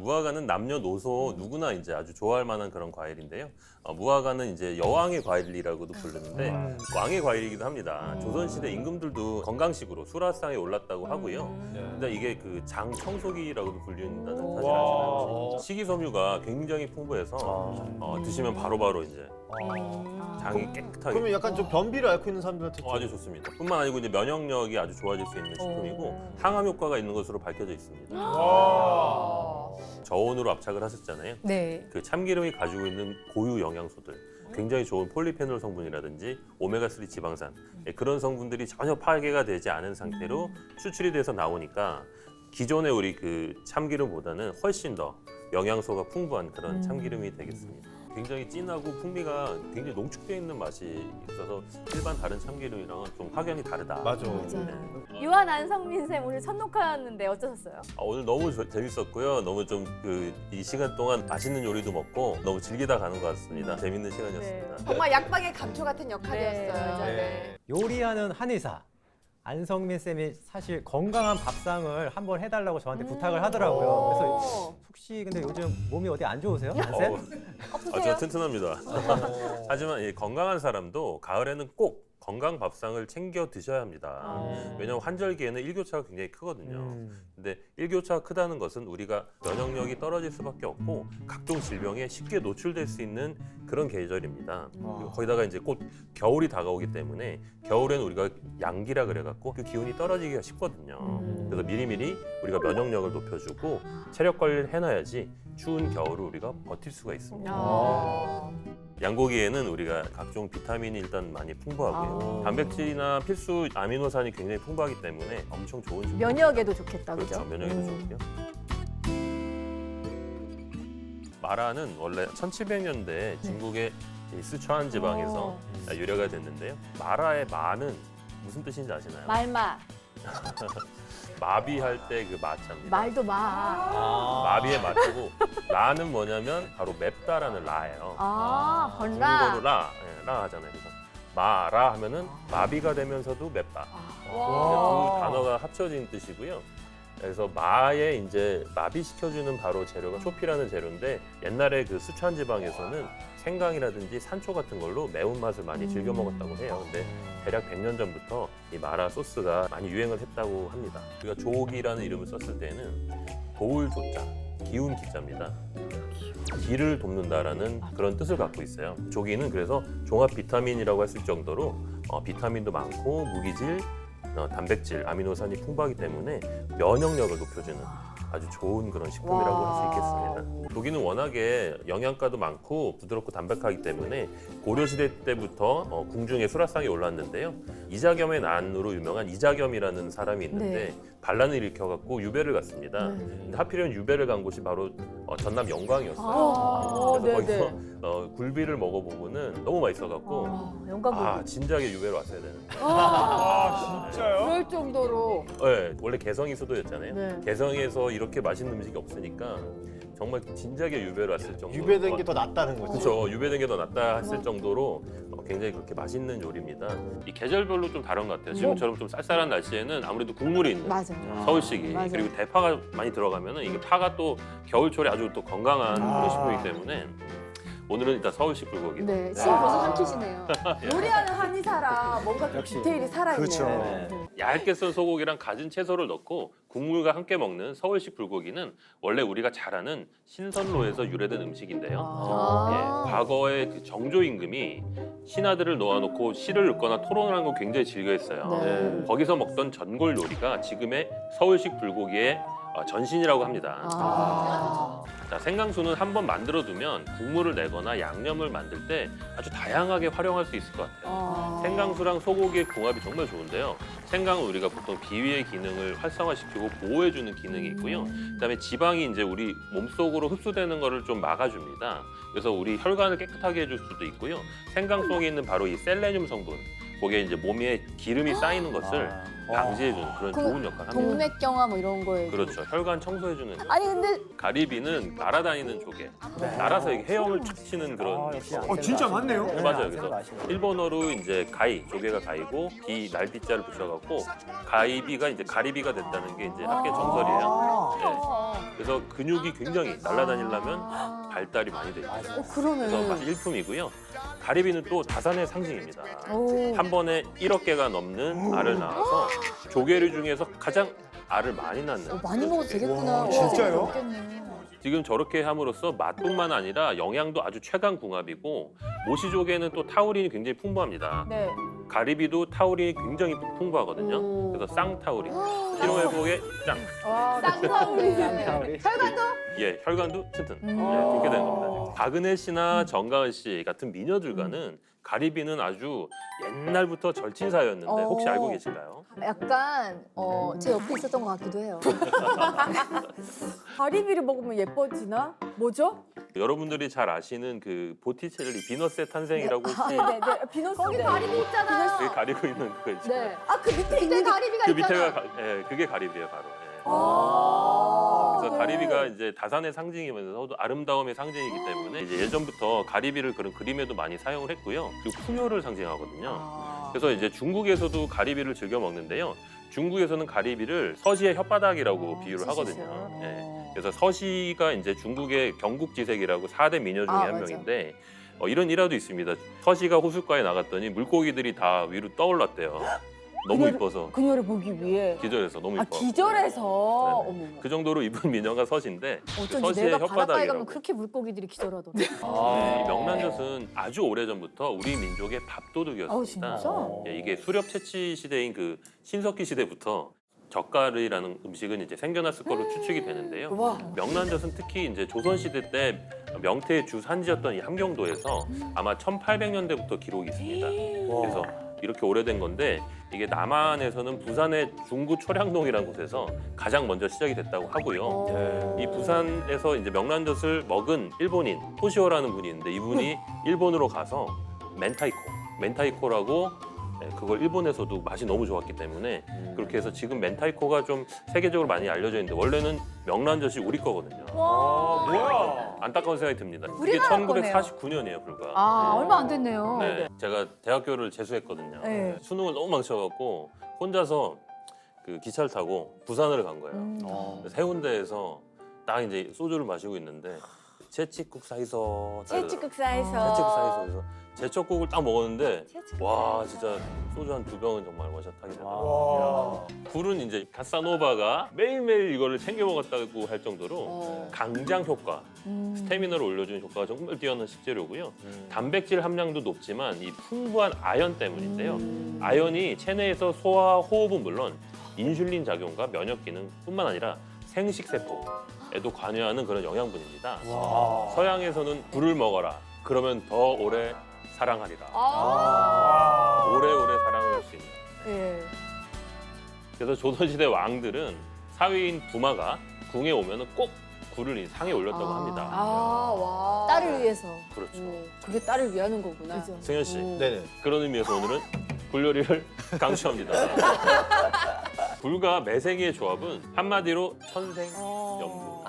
무화과는 남녀노소 누구나 이제 아주 좋아할 만한 그런 과일인데요. 무화과는 이제 여왕의 과일이라고도 부르는데 왕의 과일이기도 합니다. 조선시대 임금들도 건강식으로 수라상에 올랐다고 하고요. 근데 이게 그 장 청소기라고도 불린다는 사실 아시나요? 식이섬유가 굉장히 풍부해서 드시면 바로바로 이제 장이 깨끗하게. 그러면 약간 좀 변비를 앓고 있는 사람들한테 아주 좋습니다. 뿐만 아니고 이제 면역력이 아주 좋아질 수 있는 식품이고 항암 효과가 있는 것으로 밝혀져 있습니다. 저온으로 압착을 하셨잖아요. 네. 그 참기름이 가지고 있는 고유 영양소들, 굉장히 좋은 폴리페놀 성분이라든지 오메가3 지방산 그런 성분들이 전혀 파괴가 되지 않은 상태로 추출이 돼서 나오니까 기존의 우리 그 참기름보다는 훨씬 더 영양소가 풍부한 그런 참기름이 되겠습니다. 굉장히 진하고 풍미가 굉장히 농축되어 있는 맛이 있어서 일반 다른 참기름이랑은 좀 확연히 다르다. 맞아. 유한 안성민 쌤 오늘 첫 녹화였는데 어떠셨어요? 오늘 너무 재밌었고요. 너무 좀 이 시간 동안 맛있는 요리도 먹고 너무 즐기다 가는 것 같습니다. 재밌는 시간이었습니다. 정말 약방의 감초 같은 역할이었어요. 맞아요. 네. 요리하는 한의사 안성민 쌤이 사실 건강한 밥상을 한번 해달라고 저한테 부탁을 하더라고요. 그래서 혹시 근데 요즘 몸이 어디 안 좋으세요, 안 쌤? 저 튼튼합니다. 하지만 이 건강한 사람도 가을에는 꼭 건강 밥상을 챙겨 드셔야 합니다. 왜냐하면 환절기에는 일교차가 굉장히 크거든요. 근데 일교차가 크다는 것은 우리가 면역력이 떨어질 수밖에 없고 각종 질병에 쉽게 노출될 수 있는 그런 계절입니다. 그리고 거기다가 이제 곧 겨울이 다가오기 때문에 겨울에는 우리가 양기라 그래갖고 그 기운이 떨어지기가 쉽거든요. 그래서 미리미리 우리가 면역력을 높여주고 체력 관리를 해놔야지 추운 겨울을 우리가 버틸 수가 있습니다. 양고기에는 우리가 각종 비타민이 일단 많이 풍부하고요. 단백질이나 필수 아미노산이 굉장히 풍부하기 때문에 엄청 좋은 식품. 면역에도 좋겠다, 그죠? 그렇죠. 면역에도 좋고요. 마라는 원래 1700년대 중국의 이 스촨 지방에서 유래가 됐는데요. 마라의 마는 무슨 뜻인지 아시나요? 말마. 마비할 때 그 마자입니다. 말도 마. 마비의 마자고 라는 뭐냐면 바로 맵다라는 라예요. 번라. 중국어로 라, 라 하잖아요. 그래서 마라 하면은 마비가 되면서도 맵다. 두 단어가 합쳐진 뜻이고요. 그래서 마에 이제 마비시켜주는 바로 재료가 초피라는 재료인데 옛날에 그 스촨 지방에서는 생강이라든지 산초 같은 걸로 매운맛을 많이 즐겨 먹었다고 해요. 근데 대략 100년 전부터 이 마라 소스가 많이 유행을 했다고 합니다. 우리가 조기라는 이름을 썼을 때는 도울 조자, 기운 기자입니다. 기를 돕는다라는 그런 뜻을 갖고 있어요. 조기는 그래서 종합 비타민이라고 했을 정도로 비타민도 많고 무기질, 단백질, 아미노산이 풍부하기 때문에 면역력을 높여주는 아주 좋은 그런 식품이라고 할 수 있겠습니다. 조기는 워낙에 영양가도 많고 부드럽고 담백하기 때문에 고려시대 때부터 궁중에 수라상에 올랐는데요. 이자겸의 난으로 유명한 이자겸이라는 사람이 있는데 반란을 일으켜갖고 유배를 갔습니다. 근데 하필이면 유배를 간 곳이 바로 전남 영광이었어요. 그래서 거기서 굴비를 먹어보고는 너무 맛있어갖고 영광. 진작에 유배로 왔어야 되는데. 진짜요? 그럴 정도로. 네, 원래 개성이 수도였잖아요. 네. 개성에서 이렇게 맛있는 음식이 없으니까 정말 진작에 유배로 왔을 정도로 유배된 게 더 낫다는 거죠. 그렇죠. 유배된 게 더 낫다 했을 정도로 굉장히 그렇게 맛있는 요리입니다. 이 계절별로 좀 다른 것 같아요. 지금처럼 좀 쌀쌀한 날씨에는 아무래도 국물이 있는 서울식이 맞아요. 그리고 대파가 많이 들어가면은 이게 파가 또 겨울철에 아주 또 건강한 그런 식품이기 때문에 오늘은 일단 서울식 불고기. 네, 지금 벌써 삼키시네요. 요리하는 한의사라 뭔가 그 디테일이 살아있네요. 그렇죠. 얇게 썬 소고기랑 갖은 채소를 넣고 국물과 함께 먹는 서울식 불고기는 원래 우리가 잘 아는 신선로에서 유래된 음식인데요. 과거에 그 정조 임금이 신하들을 놓아놓고 시를 읽거나 토론을 하는 걸 굉장히 즐겨했어요. 거기서 먹던 전골 요리가 지금의 서울식 불고기의 전신이라고 합니다. 자, 생강수는 한번 만들어두면 국물을 내거나 양념을 만들 때 아주 다양하게 활용할 수 있을 것 같아요. 생강수랑 소고기의 궁합이 정말 좋은데요. 생강은 우리가 보통 비위의 기능을 활성화시키고 보호해주는 기능이 있고요. 그다음에 지방이 이제 우리 몸속으로 흡수되는 것을 좀 막아줍니다. 그래서 우리 혈관을 깨끗하게 해줄 수도 있고요. 생강 속에 있는 바로 이 셀레늄 성분, 그게 이제 몸에 기름이 쌓이는 것을 방지해주는 그런 좋은 역할을 합니다. 동맥경화 뭐 이런 거에. 그렇죠. 혈관 청소해주는. 아니 근데 가리비는 날아다니는 조개, 날아서 이렇게 헤엄을 툭 치는 그런. 진짜 맞네요. 맞아요. 그래서 일본어로 이제 가이, 조개가 가이고 비 날비자를 붙여갖고 가이비가 이제 가리비가 됐다는 게 이제 학계 정설이에요. 네. 그래서 근육이 굉장히 날아다니려면 발달이 많이 돼요. 그러네. 그래서 맛이 일품이고요. 가리비는 또 다산의 상징입니다. 오. 한 번에 1억 개가 넘는 알을 낳아서 조개류 중에서 가장 알을 많이 낳는. 많이 먹어도 되겠구나. 와, 진짜요? 먹겠네. 지금 저렇게 함으로써 맛뿐만 아니라 영양도 아주 최강궁합이고 모시조개는 또 타우린이 굉장히 풍부합니다. 네. 가리비도 타우린이 굉장히 풍부하거든요. 오. 그래서 쌍타우린, 피로회복에 짱. 쌍타우리. 쌍타우리. 혈관도? 예, 혈관도 튼튼. 예, 그렇게 되는 겁니다. 박은혜 씨나 정가은 씨 같은 미녀들과는 가리비는 아주 옛날부터 절친사였는데 혹시 알고 계신가요? 약간 제 옆에 있었던 것 같기도 해요. 가리비를 먹으면 예뻐지나? 뭐죠? 여러분들이 잘 아시는 그 보티첼리 비너스의 탄생이라고 혹시 네네. 비너스. 거기 가리비 있잖아. 그게 가리고 있는 그 있죠? 네. 아 그 밑에 있는 가리비가 그 있잖아. 밑에가 예, 그게 가리비예요, 바로. 예. 그래서 네. 가리비가 이제 다산의 상징이면서도 아름다움의 상징이기 때문에 이제 예전부터 가리비를 그런 그림에도 많이 사용을 했고요. 그리고 풍요를 상징하거든요. 그래서 이제 중국에서도 가리비를 즐겨 먹는데요. 중국에서는 가리비를 서시의 혓바닥이라고 비유를 하거든요. 예. 그래서 서시가 이제 중국의 경국지색이라고 4대 미녀 중에 한 맞아. 명인데 이런 일화도 있습니다. 서시가 호숫가에 나갔더니 물고기들이 다 위로 떠올랐대요. 너무 이뻐서 그녀를 보기 위해. 기절해서 너무 이뻐. 기절해서. 네네. 어머. 그 정도로 이쁜 미녀가 서시인데 그 어쩐지 서시의 내가 바닷가에 가면 혓바닥이라고. 그렇게 물고기들이 기절하더라고. 네, 이 명란젓은 아주 오래전부터 우리 민족의 밥도둑이었습니다. 아 진짜? 예, 이게 수렵 채취 시대인 그 신석기 시대부터 젓갈이라는 음식은 이제 생겨났을 거로 추측이 되는데요. 와. 명란젓은 특히 이제 조선 시대 때 명태의 주산지였던 이 함경도에서 아마 1800년대부터 기록이 있습니다. 그래서 이렇게 오래된 건데 이게 남한에서는 부산의 중구 초량동이라는 곳에서 가장 먼저 시작이 됐다고 하고요. 이 부산에서 이제 명란젓을 먹은 일본인 토시오라는 분이 있는데 이분이 일본으로 가서 멘타이코라고 그걸 일본에서도 맛이 너무 좋았기 때문에 그렇게 해서 지금 멘타이코가 좀 세계적으로 많이 알려져 있는데 원래는 명란젓이 우리 거거든요. 아, 뭐야? 안타까운 생각이 듭니다. 이게 우리나라 거네요. 1949년이에요, 불과. 아 얼마 안 됐네요. 네, 제가 대학교를 재수했거든요. 네. 수능을 너무 망쳐갖고 혼자서 그 기차를 타고 부산을 간 거예요. 그래서 해운대에서 딱 이제 소주를 마시고 있는데 채찍국사에서 채찍국사에서. 그래서 제첩국을 딱 먹었는데 와 진짜 소주 한 2병은 정말 원샷하게 되더라고요. 와. 굴은 이제 카사노바가 매일매일 이거를 챙겨 먹었다고 할 정도로 강장 효과, 스태미너를 올려주는 효과가 정말 뛰어난 식재료고요. 단백질 함량도 높지만 이 풍부한 아연 때문인데요. 아연이 체내에서 소화, 호흡은 물론 인슐린 작용과 면역 기능뿐만 아니라 생식세포에도 관여하는 그런 영양분입니다. 와. 서양에서는 굴을 먹어라. 그러면 더 오래 사랑하리라. 아. 오래오래 사랑을 할 수 있는. 예. 그래서 조선시대 왕들은 사위인 부마가 궁에 오면 꼭 굴을 이 상에 올렸다고 합니다. 와. 딸을 위해서. 그렇죠. 그게 딸을 위하는 거구나. 그죠. 승현 씨, 네네. 그런 의미에서 오늘은 굴 요리를 강추합니다. 굴과 매생이의 조합은 한마디로 천생연분.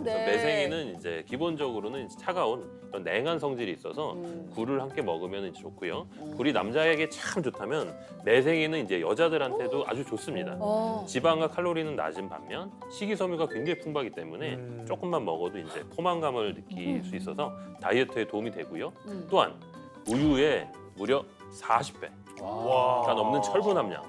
네. 그래서 매생이는 이제 기본적으로는 차가운 그런 냉한 성질이 있어서 굴을 함께 먹으면 이제 좋고요. 굴이 남자에게 참 좋다면 매생이는 이제 여자들한테도 아주 좋습니다. 지방과 칼로리는 낮은 반면 식이섬유가 굉장히 풍부하기 때문에 조금만 먹어도 이제 포만감을 느낄 수 있어서 다이어트에 도움이 되고요. 또한 우유에 무려 40배가 와. 넘는 철분 함량,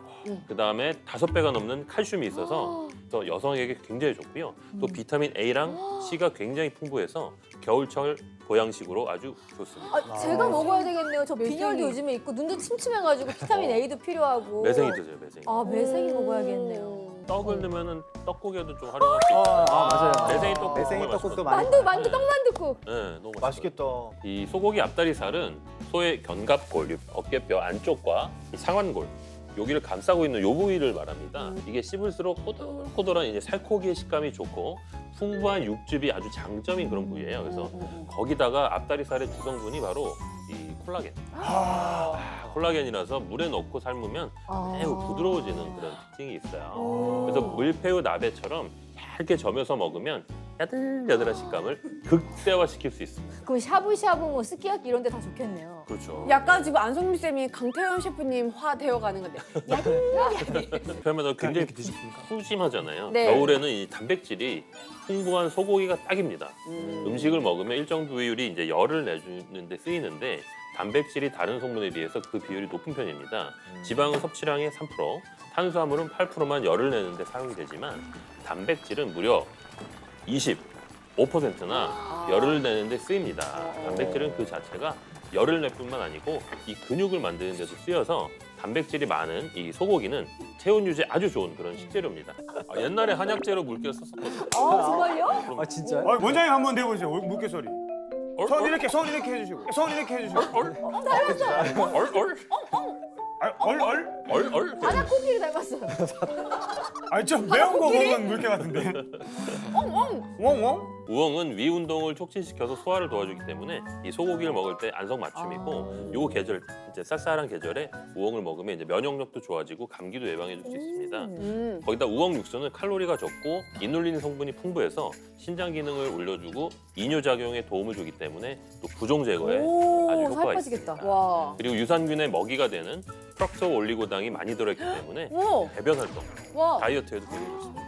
그 다음에 5배가 넘는 칼슘이 있어서 또 여성에게 굉장히 좋고요. 또 비타민 A랑 C가 굉장히 풍부해서 겨울철 보양식으로 아주 좋습니다. 아, 제가 먹어야 되겠네요. 저 빈혈도 매생이. 요즘에 있고 눈도 침침해가지고 비타민 A도 필요하고. 매생이 드세요, 매생이. 아 매생이 먹어야겠네요. 떡을 넣으면은 떡국에도 좀 활용할 수 있어요. 맞아요. 매생이 떡국 매생이 정말 떡국도 맛있거든요. 많이. 만두 떡만둣국. 네, 너무 맛있어요. 맛있겠다. 이 소고기 앞다리살은 소의 견갑골, 어깨뼈 안쪽과 이 상완골 여기를 감싸고 있는 요 부위를 말합니다. 이게 씹을수록 꼬들꼬들한 이제 살코기의 식감이 좋고 풍부한 육즙이 아주 장점인 그런 부위예요. 그래서 거기다가 앞다리살의 주성분이 바로 이 콜라겐. 콜라겐이라서 물에 넣고 삶으면 매우 부드러워지는 그런 특징이 있어요. 그래서 물회우 나베처럼 얇게 저며서 먹으면 야들야들한 식감을 극대화시킬 수 있습니다. 그럼 샤브샤브, 뭐 스키야키 이런 데 다 좋겠네요. 그렇죠. 약간 지금 안성민 쌤이 강태현 셰프님 화 되어가는 건데. 표현마다 굉장히 푸짐하잖아요. 네. 겨울에는 이 단백질이 풍부한 소고기가 딱입니다. 음식을 먹으면 일정 비율이 이제 열을 내주는 데 쓰이는데 단백질이 다른 성분에 비해서 그 비율이 높은 편입니다. 지방은 섭취량의 3%, 탄수화물은 8%만 열을 내는 데 사용이 되지만 단백질은 무려 25%나 열을 내는 데 쓰입니다. 단백질은 그 자체가 열을 낼 뿐만 아니고 이 근육을 만드는 데도 쓰여서 단백질이 많은 이 소고기는 체온 유지에 아주 좋은 그런 식재료입니다. 옛날에 한약재로 물개 썼었거든요. 정말요? 아 진짜요? 원장님 한번 내보세요. 물개소리. 손 이렇게 해주시고. 얼? 바다 코끼리 닮았어요. 아니 좀 매운 거 먹은 물개 같은데. 엉엉. 우엉은 위 운동을 촉진시켜서 소화를 도와주기 때문에 이 소고기를 먹을 때 안성 맞춤이고 요 계절 이제 쌀쌀한 계절에 우엉을 먹으면 이제 면역력도 좋아지고 감기도 예방해 줄 수 있습니다. 거기다 우엉 육수는 칼로리가 적고 이눌린 성분이 풍부해서 신장 기능을 올려주고 이뇨 작용에 도움을 주기 때문에 또 부종 제거에 아주 살 효과가 빠지겠다. 있습니다. 와. 그리고 유산균의 먹이가 되는 프럭토 올리고당이 많이 들어있기 때문에 오. 배변 활동, 와. 다이어트에도 굉장히 좋습니다.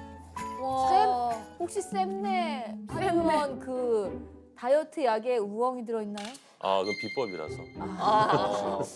와. 혹시 쌤네 하면 그 다이어트 약에 우엉이 들어있나요? 그 비법이라서.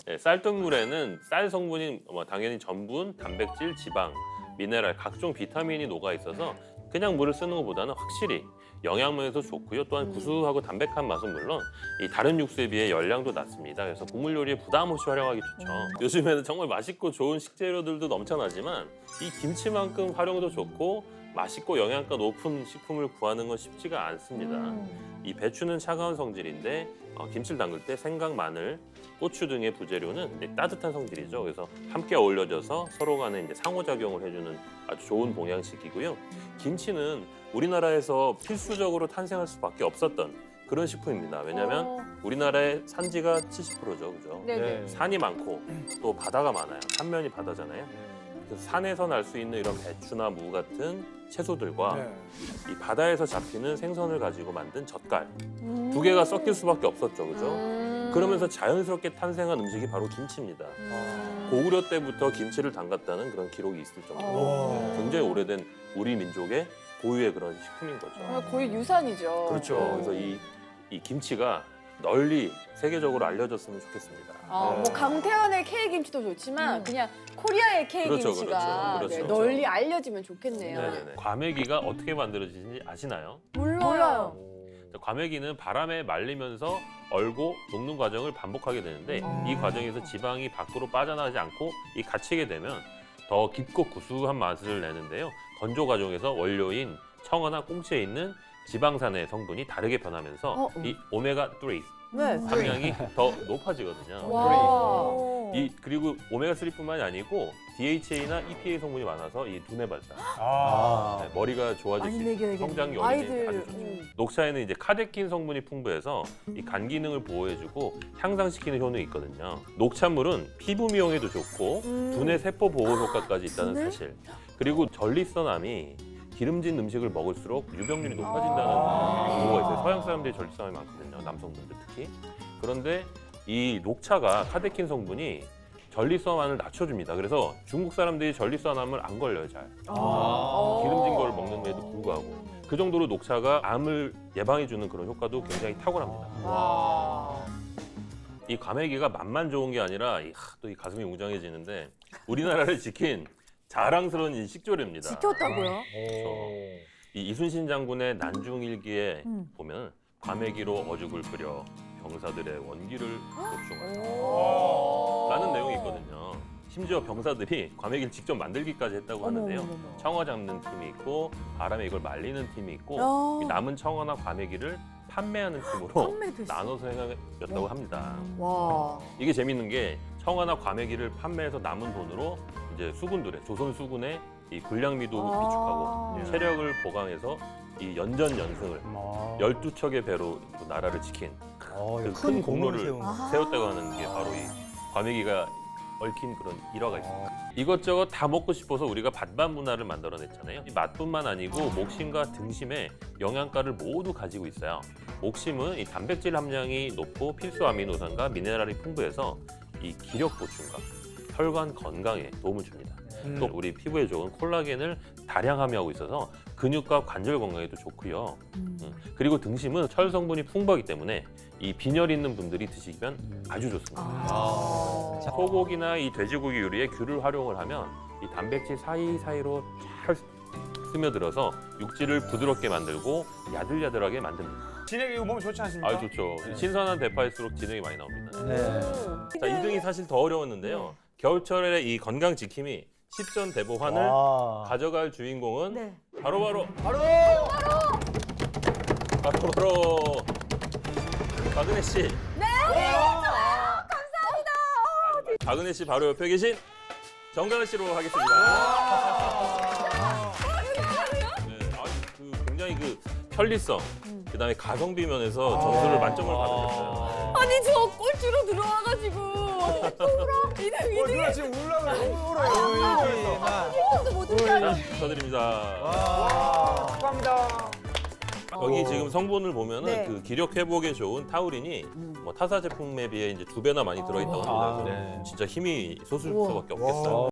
네, 쌀뜨물에는 쌀 성분인 당연히 전분, 단백질, 지방, 미네랄, 각종 비타민이 녹아 있어서 그냥 물을 쓰는 것보다는 확실히 영양면에서 좋고요. 또한 구수하고 담백한 맛은 물론 이 다른 육수에 비해 열량도 낮습니다. 그래서 국물 요리에 부담 없이 활용하기 좋죠. 요즘에는 정말 맛있고 좋은 식재료들도 넘쳐나지만 이 김치만큼 활용도 좋고 맛있고 영양가 높은 식품을 구하는 건 쉽지가 않습니다. 이 배추는 차가운 성질인데 김치를 담글 때 생강, 마늘, 고추 등의 부재료는 따뜻한 성질이죠. 그래서 함께 어울려져서 서로 간에 이제 상호작용을 해주는 아주 좋은 보양식이고요. 김치는 우리나라에서 필수적으로 탄생할 수밖에 없었던 그런 식품입니다. 왜냐하면 우리나라의 산지가 70%죠, 그죠? 네네. 산이 많고 또 바다가 많아요. 삼면이 바다잖아요. 그래서 산에서 날 수 있는 이런 배추나 무 같은 채소들과 이 바다에서 잡히는 생선을 가지고 만든 젓갈 두 개가 섞일 수밖에 없었죠, 그죠? 그러면서 자연스럽게 탄생한 음식이 바로 김치입니다. 고구려 때부터 김치를 담갔다는 그런 기록이 있을 정도로 굉장히 오래된 우리 민족의 고유의 그런 식품인 거죠. 거의 유산이죠. 그렇죠. 그래서 이 김치가 널리 세계적으로 알려졌으면 좋겠습니다. 뭐 강태현의 K 김치도 좋지만 그냥 코리아의 K 그렇죠, 김치가 그렇죠. 네, 널리 알려지면 좋겠네요. 네네네. 과메기가 어떻게 만들어지는지 아시나요? 몰라요. 과메기는 바람에 말리면서 얼고 녹는 과정을 반복하게 되는데 이 과정에서 지방이 밖으로 빠져나가지 않고 이 갇히게 되면 더 깊고 구수한 맛을 내는데요. 건조 과정에서 원료인 청어나 꽁치에 있는 지방산의 성분이 다르게 변하면서 이 오메가3 네. 함량이 더 높아지거든요. 와. 그리고 오메가3뿐만이 아니고 DHA나 EPA 성분이 많아서 이 두뇌 발달, 네, 머리가 좋아질 수 많이 있는 먹여야겠네. 성장 요인이 아이들. 아주 좋죠. 녹차에는 이제 카데킨 성분이 풍부해서 이 간 기능을 보호해주고 향상시키는 효능이 있거든요. 녹차물은 피부 미용에도 좋고 두뇌 세포 보호 효과까지 있다는 사실. 그리고 전립선암이 기름진 음식을 먹을수록 유병률이 높아진다는 보고가 있어요. 서양 사람들이 전립선암이 많거든요. 남성분들 특히. 그런데 이 녹차가 카데킨 성분이 전립선암을 낮춰줍니다. 그래서 중국 사람들이 전립선암을 안 걸려요, 잘. 기름진 걸 먹는데도 불구하고. 그 정도로 녹차가 암을 예방해주는 그런 효과도 굉장히 탁월합니다. 이 과메기가 맛만 좋은 게 아니라 또 이 가슴이 웅장해지는데 우리나라를 지킨 자랑스러운 이 식조류입니다. 지켰다고요? 그렇죠. 이 이순신 장군의 난중일기에 보면 과메기로 어죽을 끓여 병사들의 원기를 보충하라 라는 내용이 있거든요. 심지어 병사들이 과메기를 직접 만들기까지 했다고 하는데요. 청어 잡는 팀이 있고 바람에 이걸 말리는 팀이 있고 이 남은 청어나 과메기를 판매하는 팀으로 나눠서 행하였다고 합니다. 와. 이게 재밌는 게 청어나 과메기를 판매해서 남은 돈으로 이제 수군들의 조선 수군의 이 군량미도 비축하고 체력을 보강해서 이 연전연승을 12척의 배로 또 나라를 지킨 그 큰 공로를 세웠다고 하는 게 바로 이 과메기가 얽힌 그런 일화가 있습니다. 이것저것 다 먹고 싶어서 우리가 반반 문화를 만들어냈잖아요. 이 맛뿐만 아니고 목심과 등심에 영양가를 모두 가지고 있어요. 목심은 이 단백질 함량이 높고 필수 아미노산과 미네랄이 풍부해서 이 기력 보충과 혈관 건강에 도움을 줍니다. 또 우리 피부에 좋은 콜라겐을 다량 함유하고 있어서 근육과 관절 건강에도 좋고요. 그리고 등심은 철 성분이 풍부하기 때문에 이 빈혈 있는 분들이 드시면 아주 좋습니다. 소고기나 이 돼지고기 요리에 귤을 활용을 하면 이 단백질 사이사이로 잘 스며들어서 육질을 부드럽게 만들고 야들야들하게 만듭니다. 진액 이거 먹으면 좋지 않습니까? 아 좋죠. 신선한 대파일수록 진액이 많이 나옵니다. 네. 자, 2등이 사실 더 어려웠는데요. 겨울철에 이 건강 지킴이 10전 대보환을 와. 가져갈 주인공은 네. 바로 박은혜 씨. 네. 감사합니다. 박은혜 씨 바로 옆에 계신 정가은 씨로 하겠습니다. 네, 그 굉장히 그 편리성, 그다음에 가성비 면에서 점수를 만점을 받으셨어요. 아니 저 꼴찌로 들어와가지고 누나 지금 울라고 너무 울어요. 축하드립니다. 축하합니다. 여기 지금 성분을 보면은 네. 그 기력 회복에 좋은 타우린이 뭐 타사 제품에 비해 이제 2배나 많이 들어있다고 합니다. 그래서 네. 진짜 힘이 솟을 수밖에 없겠어요.